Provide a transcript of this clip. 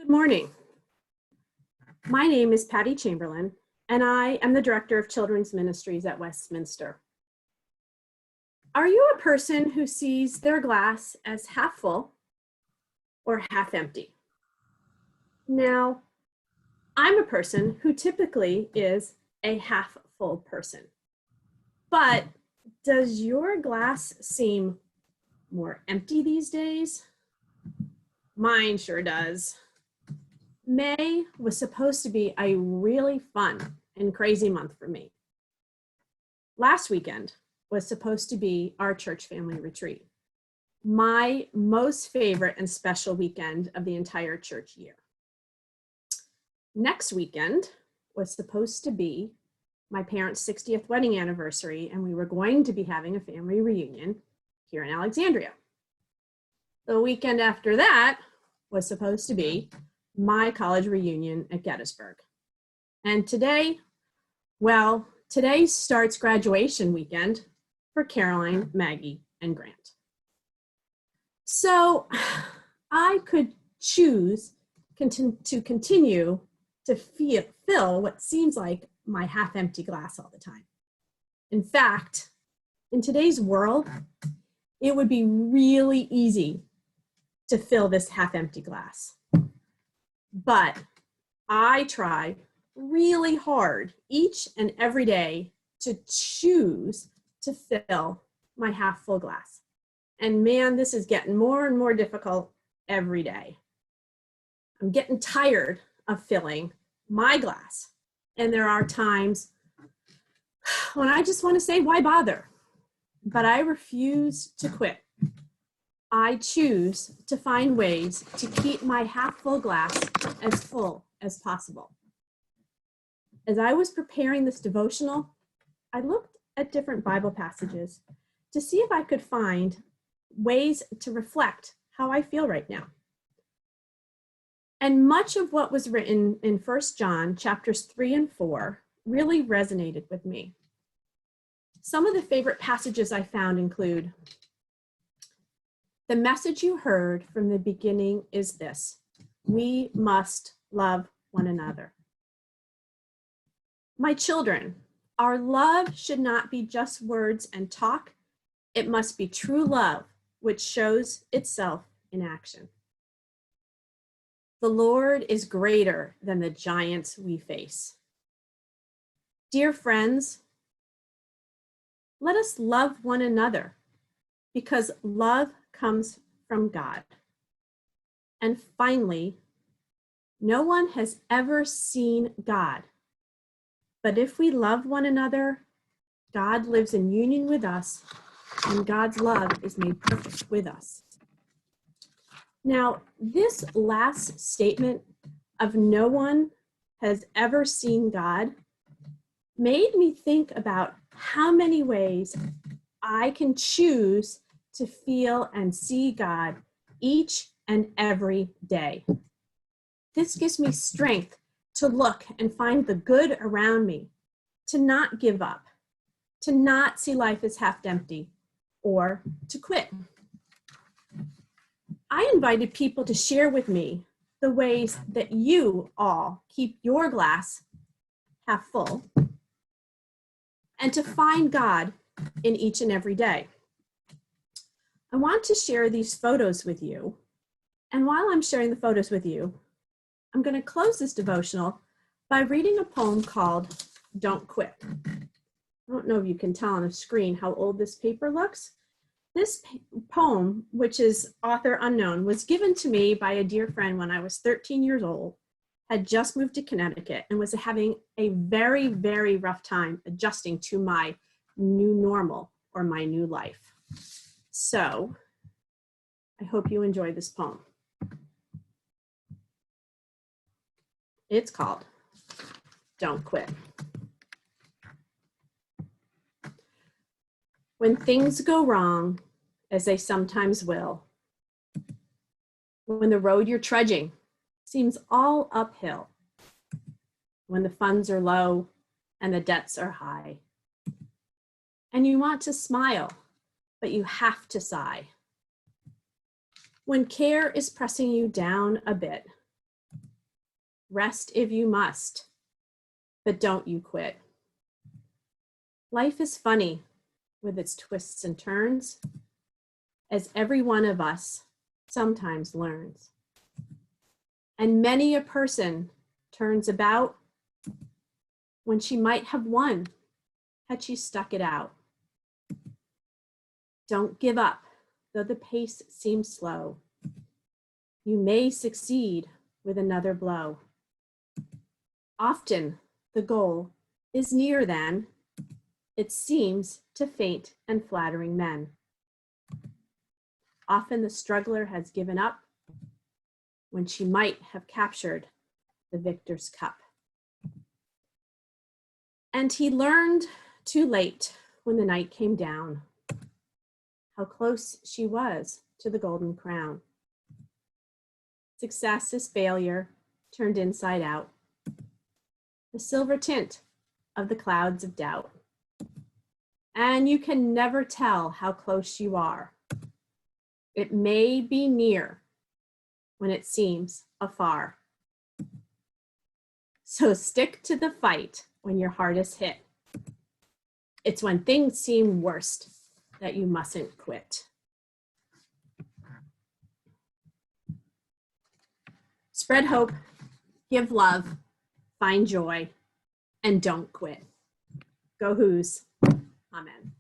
Good morning. My name is Patty Chamberlain, and I am the Director of Children's Ministries at Westminster. Are you a person who sees their glass as half full or half empty? Now, I'm a person who typically is a half full person. But does your glass seem more empty these days? Mine sure does. May was supposed to be a really fun and crazy month for me. Last weekend was supposed to be our church family retreat, my most favorite and special weekend of the entire church year. Next weekend was supposed to be my parents' 60th wedding anniversary, and we were going to be having a family reunion here in Alexandria. The weekend after that was supposed to be my college reunion at Gettysburg. And today starts graduation weekend for Caroline, Maggie, and Grant. So I could choose to continue to fill what seems like my half-empty glass all the time. In fact, in today's world, it would be really easy to fill this half-empty glass. But I try really hard each and every day to choose to fill my half full glass. And man, this is getting more and more difficult every day. I'm getting tired of filling my glass. And there are times when I just want to say, why bother? But I refuse to quit. I choose to find ways to keep my half full glass as full as possible. As I was preparing this devotional, I looked at different Bible passages to see if I could find ways to reflect how I feel right now. And much of what was written in 1 John chapters 3 and 4 really resonated with me. Some of the favorite passages I found include, "The message you heard from the beginning is this: we must love one another. My children, our love should not be just words and talk. It must be true love, which shows itself in action. The Lord is greater than the giants we face." Dear friends, let us love one another because love comes from God. And finally, no one has ever seen God. But if we love one another, God lives in union with us, and God's love is made perfect with us. Now, this last statement of no one has ever seen God made me think about how many ways I can choose to feel and see God each and every day. This gives me strength to look and find the good around me, to not give up, to not see life as half empty, or to quit. I invited people to share with me the ways that you all keep your glass half full and to find God in each and every day. I want to share these photos with you. And while I'm sharing the photos with you, I'm going to close this devotional by reading a poem called "Don't Quit." I don't know if you can tell on the screen how old this paper looks. This poem, which is author unknown, was given to me by a dear friend when I was 13 years old, had just moved to Connecticut, and was having a very, very rough time adjusting to my new normal or my new life. So I hope you enjoy this poem. It's called "Don't Quit." When things go wrong, as they sometimes will, when the road you're trudging seems all uphill, when the funds are low and the debts are high, and you want to smile, but you have to sigh, when care is pressing you down a bit, Rest if you must, but don't you quit. Life is funny with its twists and turns, as every one of us sometimes learns. And many a person turns about when she might have won had she stuck it out. Don't give up, though the pace seems slow. You may succeed with another blow. Often the goal is nearer than it seems to faint and flattering men. Often the struggler has given up when she might have captured the victor's cup. And he learned too late when the night came down how close she was to the golden crown. Success is failure turned inside out, the silver tint of the clouds of doubt. And you can never tell how close you are. It may be near when it seems afar. So stick to the fight when your heart is hit. It's when things seem worst that you mustn't quit. Spread hope, give love, find joy, and don't quit. Go Who's. Amen.